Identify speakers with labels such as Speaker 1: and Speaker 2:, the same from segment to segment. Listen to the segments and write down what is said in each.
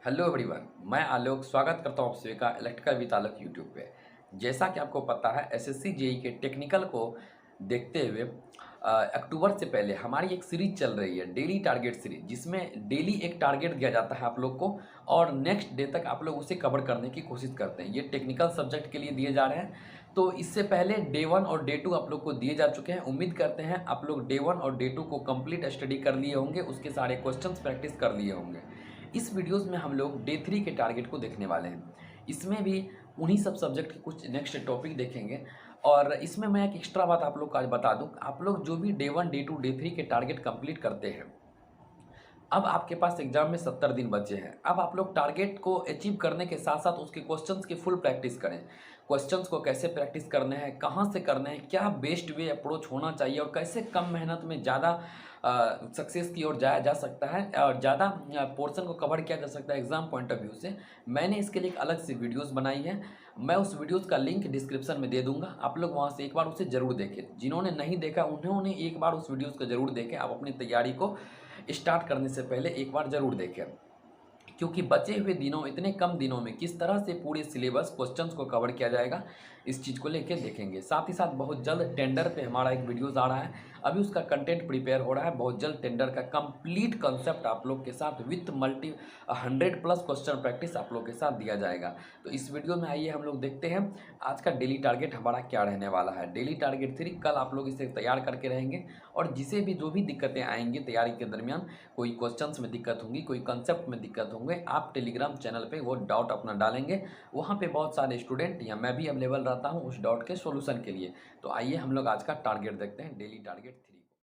Speaker 1: Hello everyone, मैं आलोक स्वागत करता हूँ आप सभी का इलेक्ट्रिकल विद आलोक यूट्यूब पे। जैसा कि आपको पता है एसएससी जेई के टेक्निकल को देखते हुए अक्टूबर से पहले हमारी एक सीरीज चल रही है, डेली टारगेट सीरीज, जिसमें डेली एक टारगेट दिया जाता है आप लोग को और नेक्स्ट डे तक आप लोग उसे कवर करने की कोशिश करते हैं। ये टेक्निकल सब्जेक्ट के लिए दिए जा रहे हैं। तो इससे पहले डे 1 और डे 2 आप लोग को दिए जा चुके हैं। उम्मीद करते हैं आप लोग डे 1 और डे 2 को कंप्लीट स्टडी कर लिए होंगे, उसके सारे क्वेश्चंस प्रैक्टिस कर लिए होंगे। इस वीडियोस में हम लोग डे 3 के टारगेट को देखने वाले हैं। इसमें भी उन्हीं सब सब्जेक्ट के कुछ नेक्स्ट टॉपिक देखेंगे और इसमें मैं एक एक्स्ट्रा बात आप लोग को आज बता दूं। आप लोग जो भी डे 1 डे 2 डे 3 के टारगेट कंप्लीट करते हैं, अब आपके पास एग्जाम में 70 दिन बचे हैं। अब आप लोग टारगेट को अचीव करने के साथ साथ उसके क्वेश्चंस की फुल प्रैक्टिस करें। क्वेश्चंस को कैसे प्रैक्टिस करने हैं, कहाँ से करने हैं, क्या बेस्ट वे अप्रोच होना चाहिए और कैसे कम मेहनत में ज़्यादा सक्सेस की ओर जाया जा सकता है और ज़्यादा पोर्शन को कवर किया जा सकता है एग्जाम पॉइंट ऑफ व्यू से। मैंने इसके लिए एक अलग से वीडियोस बनाई है। मैं उस वीडियोस का लिंक डिस्क्रिप्शन में दे दूंगा, आप लोग वहाँ से एक बार उसे ज़रूर देखें। जिन्होंने नहीं देखा उन्होंने एक बार उस वीडियोस को ज़रूर देखें। आप अपनी तैयारी को स्टार्ट करने से पहले एक बार ज़रूर देखें, क्योंकि बचे हुए दिनों, इतने कम दिनों में किस तरह से पूरे सिलेबस क्वेश्चंस को कवर किया जाएगा, इस चीज़ को लेकर देखेंगे। साथ ही साथ बहुत जल्द टेंडर पे हमारा एक वीडियोस आ रहा है, अभी उसका कंटेंट प्रिपेयर हो रहा है। बहुत जल्द टेंडर का कंप्लीट कंसेप्ट आप लोग के साथ विथ मल्टी 100+ क्वेश्चन प्रैक्टिस आप लोग के साथ दिया जाएगा। तो इस वीडियो में आइए हम लोग देखते हैं आज का डेली टारगेट हमारा क्या रहने वाला है। डेली टारगेट 3 कल आप लोग इसे तैयार करके रहेंगे और जिसे भी जो भी दिक्कतें आएंगी तैयारी के दरमियान, कोई क्वेश्चंस में दिक्कत होंगी, कोई कंसेप्ट में दिक्कत होंगे, आप टेलीग्राम चैनल पे वो डाउट अपना डालेंगे। वहाँ पे बहुत सारे स्टूडेंट या मैं भी अवेलेबल रहता हूँ उस डाउट के सॉल्यूशन के लिए। तो आइए हम लोग आज का टारगेट देखते हैं, डेली टारगेट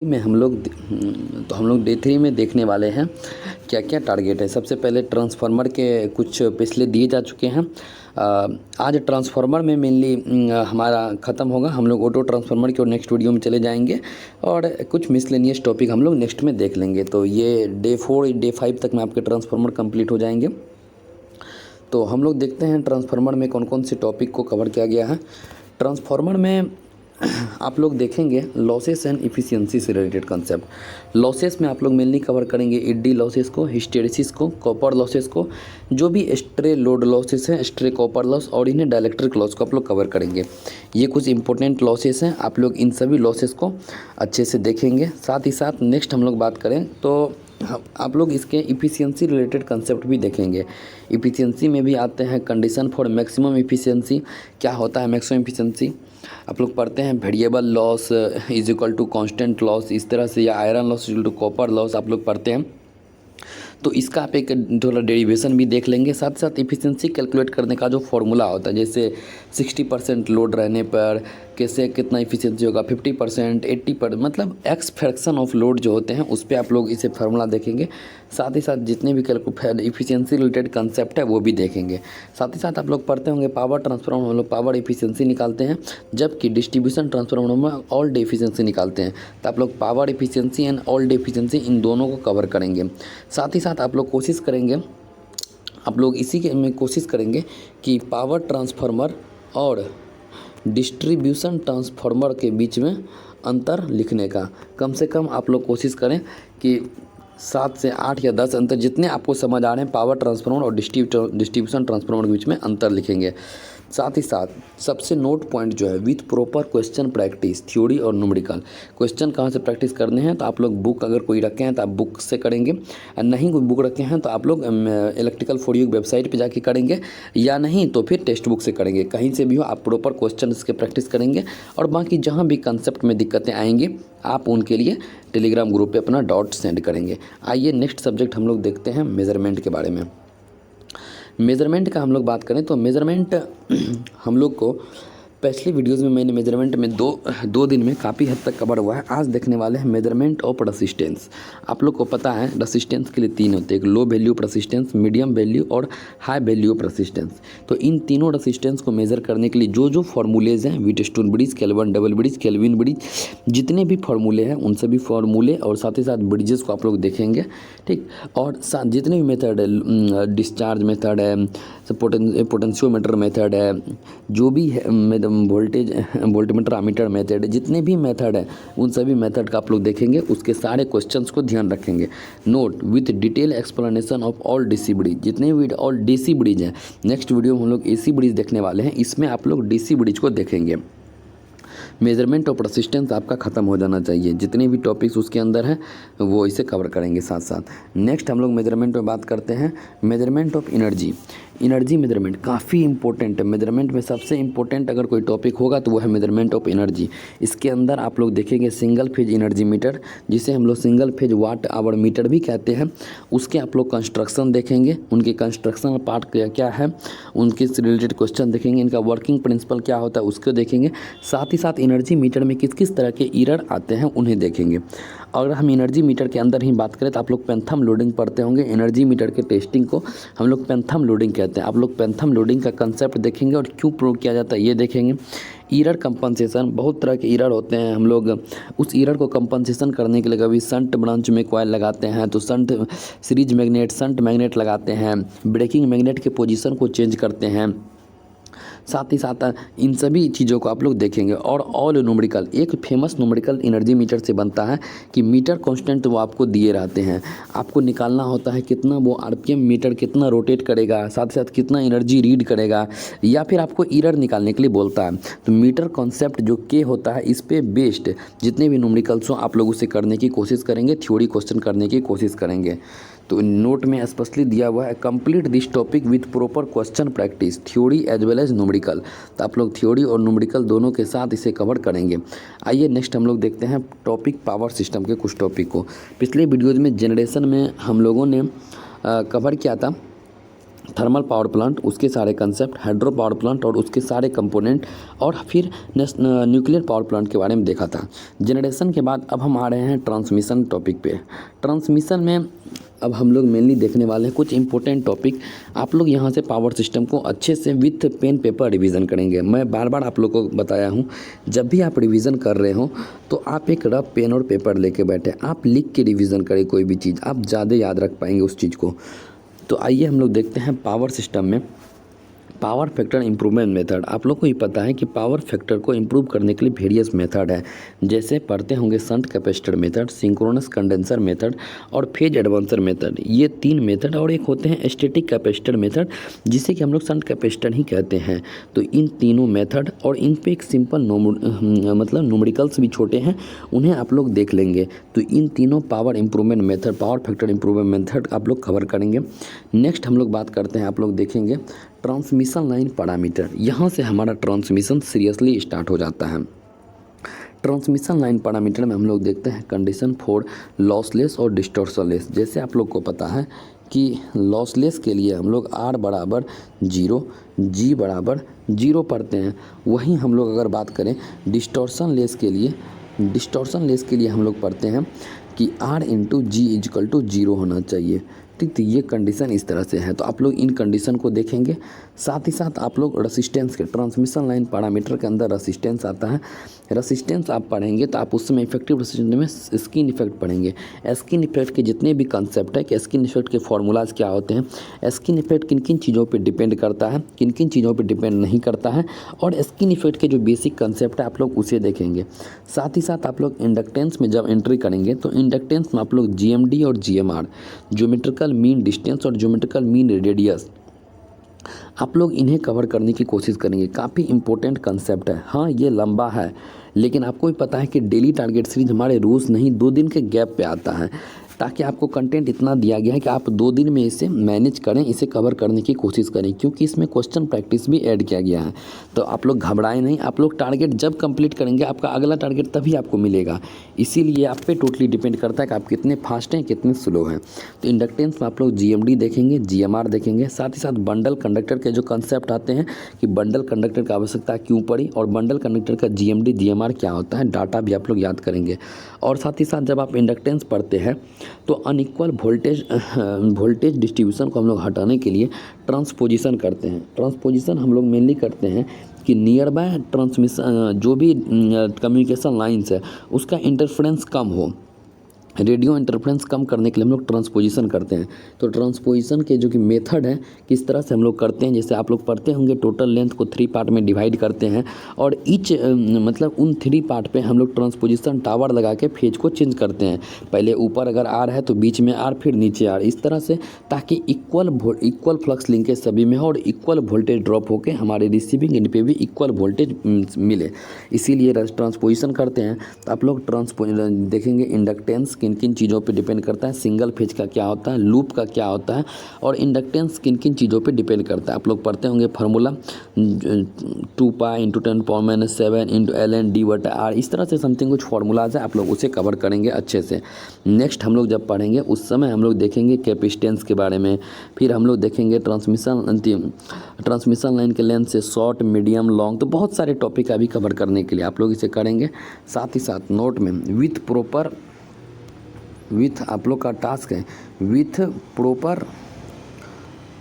Speaker 1: 3
Speaker 2: में हम लोग डे 3 में देखने वाले हैं क्या क्या टारगेट है। सबसे पहले ट्रांसफार्मर के कुछ पिछले दिए जा चुके हैं। आज ट्रांसफार्मर में मेनली हमारा ख़त्म होगा। हम लोग ऑटो ट्रांसफार्मर की और नेक्स्ट वीडियो में चले जाएंगे और कुछ मिसलेनियस टॉपिक हम लोग नेक्स्ट में देख लेंगे। तो ये डे 4 डे 5 तक में आपके ट्रांसफार्मर कंप्लीट हो जाएंगे। तो हम लोग देखते हैं ट्रांसफार्मर में कौन कौन से टॉपिक को कवर किया गया है। ट्रांसफार्मर में आप लोग देखेंगे लॉसेस एंड इफ़िशियंसी से रिलेटेड कंसेप्ट। लॉसेस में आप लोग मेनली कवर करेंगे ईडी लॉसेस को, हिस्टेरिसिस को, कॉपर लॉसेस को, जो भी स्ट्रे लोड लॉसेस हैं, स्ट्रे कॉपर लॉस और इन्हें डाइलेक्ट्रिक लॉस को आप लोग कवर करेंगे। ये कुछ इंपॉर्टेंट लॉसेस हैं, आप लोग इन सभी लॉसेस को अच्छे से देखेंगे। साथ ही साथ नेक्स्ट हम लोग बात करें तो आप लोग इसके इफ़िशियंसी रिलेटेड कंसेप्ट भी देखेंगे। इफ़िशियंसी में भी आते हैं कंडीशन फॉर मैक्सिमम इफ़िशियंसी, क्या होता है मैक्सिमम इफ़िशियंसी, आप लोग पढ़ते हैं variable loss is equal to constant loss, इस तरह से, या iron loss is equal to copper loss आप लोग पढ़ते हैं। तो इसका आप एक थोड़ा डेरिवेशन भी देख लेंगे। साथ साथ इफ़िशियंसी कैलकुलेट करने का जो फॉर्मूला होता है, जैसे 60% लोड रहने पर कैसे कितना इफ़िशियंसी होगा, 50%, 80%, मतलब एक्स फ्रैक्शन ऑफ लोड जो होते हैं उस पर आप लोग इसे फार्मूला देखेंगे। साथ ही साथ जितने भी इफ़िशियंसी रिलेटेड कंसेप्ट है वो भी देखेंगे। साथ ही साथ आप लोग पढ़ते होंगे पावर ट्रांसफार्मर, हम लोग पावर इफ़िशियंसी निकालते हैं, जबकि डिस्ट्रीब्यूशन ट्रांसफार्मर में ऑल डे इफ़िशियंसी निकालते हैं। तो आप लोग power efficiency and all day efficiency इन दोनों को कवर करेंगे। साथ ही साथ आप लोग कोशिश करेंगे, आप लोग इसी के में कोशिश करेंगे कि पावर ट्रांसफार्मर और डिस्ट्रीब्यूशन ट्रांसफार्मर के बीच में अंतर लिखने का कम से कम आप लोग कोशिश करें कि 7 से 8 या 10 अंतर जितने आपको समझ आ रहे हैं पावर ट्रांसफार्मर और डिस्ट्रीब्यूशन ट्रांसफार्मर के बीच में अंतर लिखेंगे। साथ ही साथ सबसे नोट पॉइंट जो है with proper question practice, theory और न्यूमेरिकल। क्वेश्चन कहाँ से प्रैक्टिस करने हैं तो आप लोग बुक अगर कोई रखे हैं तो आप बुक से करेंगे, और नहीं कोई बुक रखे हैं तो आप लोग इलेक्ट्रिकल फॉर यू वेबसाइट पे जाके करेंगे, या नहीं तो फिर टेक्स्ट बुक से करेंगे। कहीं से भी हो आप प्रॉपर क्वेश्चन इसके प्रैक्टिस करेंगे और बाकी जहाँ भी कंसेप्ट में दिक्कतें आएंगी आप उनके लिए टेलीग्राम ग्रुप पे अपना डाउट सेंड करेंगे। आइए नेक्स्ट सब्जेक्ट हम लोग देखते हैं मेज़रमेंट के बारे में। मेज़रमेंट का हम लोग बात करें तो मेज़रमेंट हम लोग को पिछली वीडियोस में मैंने मेजरमेंट में दो दिन में काफ़ी हद तक कवर हुआ है। आज देखने वाले हैं मेजरमेंट ऑफ रेसिस्टेंस। आप लोग को पता है रेसिस्टेंस के लिए 3 होते हैं, एक low value of resistance, medium value और हाई वैल्यू ऑफ रेसिस्टेंस। तो इन तीनों रेसिस्टेंस को मेज़र करने के लिए जो जो फार्मूलेज हैं, Wheatstone bridge, kelvin double bridge, kelvin bridge, जितने भी फार्मूले हैं उन सभी फार्मूले और साथ ही साथ ब्रिजेस को आप लोग देखेंगे, ठीक। और जितने भी मेथड है, डिस्चार्ज मेथड है, पोटेंशियोमीटर मेथड है, जो भी है वोल्टमीटर अमीटर मेथड, जितने भी मेथड है उन सभी मेथड का आप लोग देखेंगे, उसके सारे क्वेश्चंस को ध्यान रखेंगे। Note with detail explanation of all DC bridge, जितने भी ऑल डीसी ब्रिज हैं। नेक्स्ट वीडियो में हम लोग एसी ब्रिज देखने वाले हैं, इसमें आप लोग डीसी ब्रिज को देखेंगे। मेजरमेंट ऑफ रेसिस्टेंस आपका ख़त्म हो जाना चाहिए, जितने भी टॉपिक्स उसके अंदर हैं वो इसे कवर करेंगे साथ साथ। नेक्स्ट हम लोग मेजरमेंट में बात करते हैं, measurement of energy. Energy measurement काफ़ी इंपॉर्टेंट है। मेजरमेंट में सबसे इंपॉर्टेंट अगर कोई टॉपिक होगा तो वो है मेजरमेंट ऑफ एनर्जी। इसके अंदर आप लोग देखेंगे सिंगल फेज एनर्जी मीटर, जिसे हम लोग single phase watt hour metre भी कहते हैं। उसके आप लोग कंस्ट्रक्शन देखेंगे, उनके कंस्ट्रक्शन पार्ट क्या क्या है, उनके से रिलेटेड क्वेश्चन देखेंगे, इनका वर्किंग प्रिंसिपल क्या होता है उसको देखेंगे। साथ ही साथ एनर्जी मीटर में किस किस तरह के एरर आते हैं उन्हें देखेंगे। अगर हम एनर्जी मीटर के अंदर ही बात करें तो आप लोग पेंथम लोडिंग पढ़ते होंगे। एनर्जी मीटर के टेस्टिंग को हम लोग पेंथम लोडिंग कहते हैं। आप लोग पेंथम लोडिंग का कंसेप्ट देखेंगे और क्यों प्रूव किया जाता है ये देखेंगे। एरर कंपनसेशन, बहुत तरह के एरर होते हैं, हम लोग उस एरर को कंपनसेशन करने के लिए कभी शंट ब्रांच में कॉइल लगाते हैं तो shunt series magnet, shunt magnet लगाते हैं, ब्रेकिंग मैग्नेट के पोजीशन को चेंज करते हैं। साथ ही साथ इन सभी चीज़ों को आप लोग देखेंगे। और ऑल न्यूमेरिकल, एक फेमस न्यूमेरिकल एनर्जी मीटर से बनता है कि मीटर कांस्टेंट वो आपको दिए रहते हैं, आपको निकालना होता है कितना वो आरपीएम मीटर कितना रोटेट करेगा, साथ ही साथ कितना एनर्जी रीड करेगा, या फिर आपको एरर निकालने के लिए बोलता है। तो मीटर कॉन्सेप्ट जो के होता है इस पे बेस्ड जितने भी न्यूमेरिकल्स हो आप लोग उसे करने की कोशिश करेंगे, थ्योरी क्वेश्चन करने की कोशिश करेंगे। तो नोट में स्पेशली दिया हुआ है complete this topic with proper question practice, theory as well as numerical. तो आप लोग थ्योरी और न्यूमेरिकल दोनों के साथ इसे कवर करेंगे। आइए नेक्स्ट हम लोग देखते हैं टॉपिक पावर सिस्टम के कुछ टॉपिक को। पिछले वीडियोज़ में जनरेशन में हम लोगों ने कवर किया था थर्मल पावर प्लांट, उसके सारे कंसेप्ट, हाइड्रो पावर प्लांट और उसके सारे कंपोनेंट, और फिर न्यूक्लियर पावर प्लांट के बारे में देखा था। जनरेशन के बाद अब हम आ रहे हैं ट्रांसमिशन टॉपिक पे। ट्रांसमिशन में अब हम लोग मेनली देखने वाले हैं कुछ इंपॉर्टेंट टॉपिक। आप लोग यहाँ से पावर सिस्टम को अच्छे से विथ पेन पेपर रिवीजन करेंगे। मैं बार बार आप लोग को बताया हूँ, जब भी आप रिवीजन कर रहे हो तो आप एक रफ पेन और पेपर लेके बैठे, आप लिख के रिवीजन करें कोई भी चीज़, आप ज़्यादा याद रख पाएंगे उस चीज़ को। तो आइए हम लोग देखते हैं पावर सिस्टम में पावर फैक्टर इम्प्रूवमेंट मेथड। आप लोग को ही पता है कि पावर फैक्टर को इम्प्रूव करने के लिए वेरियस मेथड है, जैसे पढ़ते होंगे shunt capacitor method, synchronous condenser method और फेज एडवांसर मेथड। ये 3 मेथड, और एक होते हैं स्टैटिक कैपेसिटर मेथड जिसे कि हम लोग शंट कैपेसिटर ही कहते हैं। तो इन तीनों मेथड और इन पे एक सिंपल मतलब न्यूमेरिकल्स भी छोटे हैं, उन्हें आप लोग देख लेंगे। तो इन तीनों power improvement method, power factor improvement method आप लोग कवर करेंगे। नेक्स्ट हम लोग बात करते हैं, आप लोग देखेंगे ट्रांसमिशन लाइन पैरामीटर। यहाँ से हमारा ट्रांसमिशन सीरियसली स्टार्ट हो जाता है। ट्रांसमिशन लाइन पैरामीटर में हम लोग देखते हैं कंडीशन फॉर लॉसलेस और डिस्टॉर्शनलेस। जैसे आप लोग को पता है कि लॉसलेस के लिए हम लोग R बराबर 0, G बराबर 0 पढ़ते हैं। वहीं हम लोग अगर बात करें डिस्टॉर्शनलेस के लिए हम लोग पढ़ते हैं कि R into G equal to 0 होना चाहिए। ठीक, तो ये कंडीशन इस तरह से है। तो आप लोग इन कंडीशन को देखेंगे। साथ ही साथ आप लोग रेसिस्टेंस के, ट्रांसमिशन लाइन पैरामीटर के अंदर रेसिस्टेंस आता है। रेसिस्टेंस आप पढ़ेंगे तो आप उस समय इफेक्टिव रेसिस्टेंस में स्किन इफेक्ट पढ़ेंगे। स्किन इफेक्ट के जितने भी कंसेप्ट है कि स्किन इफेक्ट के फॉर्मूलाज क्या होते हैं, स्किन इफेक्ट किन किन चीज़ों पे डिपेंड करता है, किन किन चीज़ों पे डिपेंड नहीं करता है, और स्किन इफेक्ट के जो बेसिक कंसेप्ट है आप लोग उसे देखेंगे। साथ ही साथ आप लोग इंडक्टेंस में जब एंट्री करेंगे तो इंडक्टेंस में आप लोग GMD और GMR, ज्योमेट्रिकल मीन डिस्टेंस और ज्योमेट्रिकल मीन रेडियस, आप लोग इन्हें कवर करने की कोशिश करेंगे। काफ़ी इंपॉर्टेंट कंसेप्ट है। हाँ, ये लंबा है, लेकिन आपको भी पता है कि डेली टारगेट सीरीज हमारे रोज़ नहीं 2 दिन के गैप पे आता है, ताकि आपको कंटेंट इतना दिया गया है कि आप 2 दिन में इसे मैनेज करें, इसे कवर करने की कोशिश करें, क्योंकि इसमें क्वेश्चन प्रैक्टिस भी ऐड किया गया है। तो आप लोग घबराएं नहीं, आप लोग टारगेट जब कंप्लीट करेंगे आपका अगला टारगेट तभी आपको मिलेगा। इसीलिए आप पे टोटली डिपेंड करता है कि आप कितने फास्ट हैं, कितने स्लो हैं। तो इंडक्टेंस में आप लोग GMD देखेंगे, GMR देखेंगे। साथ ही साथ बंडल कंडक्टर के जो कंसेप्ट आते हैं कि बंडल कंडक्टर की आवश्यकता क्यों पड़ी और बंडल कंडक्टर का GMD GMR क्या होता है, डाटा भी आप लोग याद करेंगे। और साथ ही साथ जब आप इंडक्टेंस पढ़ते हैं तो अनइक्वल वोल्टेज डिस्ट्रीब्यूशन को हम लोग हटाने के लिए ट्रांसपोजिशन करते हैं। ट्रांसपोजिशन हम लोग मेनली करते हैं कि नियर बाय ट्रांसमिशन जो भी कम्युनिकेशन लाइंस है उसका इंटरफेरेंस कम हो, रेडियो इंटरफ्रेंस कम करने के लिए हम लोग ट्रांसपोजिशन करते हैं। तो ट्रांसपोजिशन के जो कि मेथड है किस तरह से हम लोग करते हैं, जैसे आप लोग पढ़ते होंगे टोटल लेंथ को 3 पार्ट में डिवाइड करते हैं और ईच मतलब उन 3 पार्ट पे हम लोग ट्रांसपोजिशन टावर लगा के फेज को चेंज करते हैं। पहले ऊपर अगर आर है तो बीच में आर, फिर नीचे आर, इस तरह से, ताकि इक्वल फ्लक्स लिंकेज सभी में हो और इक्वल वोल्टेज ड्रॉप होकर हमारे रिसीविंग एंड पे भी इक्वल वोल्टेज मिले, इसीलिए ट्रांसपोजिशन करते हैं। तो आप लोग देखेंगे इंडक्टेंस किन किन चीज़ों पे डिपेंड करता है, सिंगल फेज का क्या होता है, लूप का क्या होता है और इंडक्टेंस किन किन चीज़ों पे डिपेंड करता है। आप लोग पढ़ते होंगे formula 2 pi into 10⁻⁷ into ln/d/r, इस तरह से समथिंग कुछ फार्मूलाज है, आप लोग उसे कवर करेंगे अच्छे से। नेक्स्ट हम लोग जब पढ़ेंगे उस समय हम लोग देखेंगे कैपेसिटेंस के बारे में, फिर हम लोग देखेंगे ट्रांसमिशन लाइन के लेंथ से शॉर्ट, मीडियम, लॉन्ग, तो बहुत सारे टॉपिक अभी कवर करने के लिए आप लोग इसे करेंगे। साथ ही साथ नोट में विथ आप लोग का टास्क है विथ प्रॉपर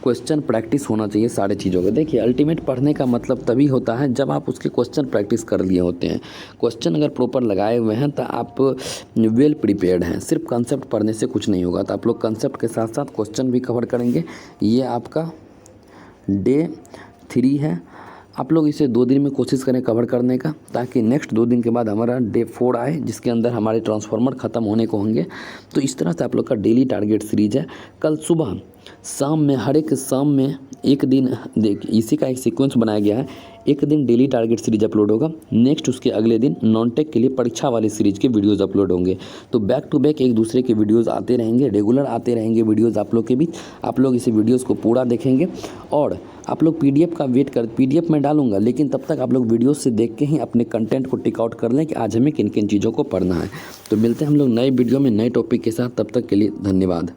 Speaker 2: क्वेश्चन प्रैक्टिस होना चाहिए सारे चीज़ों का। देखिए अल्टीमेट पढ़ने का मतलब तभी होता है जब आप उसके क्वेश्चन प्रैक्टिस कर लिए होते हैं। क्वेश्चन अगर प्रॉपर लगाए हुए हैं तो आप वेल प्रिपेयर्ड हैं। सिर्फ कंसेप्ट पढ़ने से कुछ नहीं होगा, तो आप लोग कंसेप्ट के साथ साथ क्वेश्चन भी कवर करेंगे। ये आपका डे 3 है। आप लोग इसे 2 दिन में कोशिश करें कवर करने का, ताकि नेक्स्ट 2 दिन के बाद हमारा डे 4 आए जिसके अंदर हमारे ट्रांसफार्मर ख़त्म होने को होंगे। तो इस तरह से आप लोग का डेली टारगेट सीरीज है। कल सुबह शाम में, हर एक शाम में एक दिन इसी का एक सीक्वेंस बनाया गया है। एक दिन डेली टारगेट सीरीज अपलोड होगा, नेक्स्ट उसके अगले दिन नॉन टेक के लिए परीक्षा वाली सीरीज के वीडियोज़ अपलोड होंगे। तो बैक टू बैक एक दूसरे के वीडियोज़ आते रहेंगे, रेगुलर आते रहेंगे वीडियोज़ आप लोग के बीच। आप लोग इस वीडियोज़ को पूरा देखेंगे और आप लोग पीडीएफ का वेट कर, पीडीएफ में डालूंगा, लेकिन तब तक आप लोग वीडियो से देख के ही अपने कंटेंट को टिक आउट कर लें कि आज हमें किन किन चीज़ों को पढ़ना है। तो मिलते हैं हम लोग नए वीडियो में नए टॉपिक के साथ, तब तक के लिए धन्यवाद।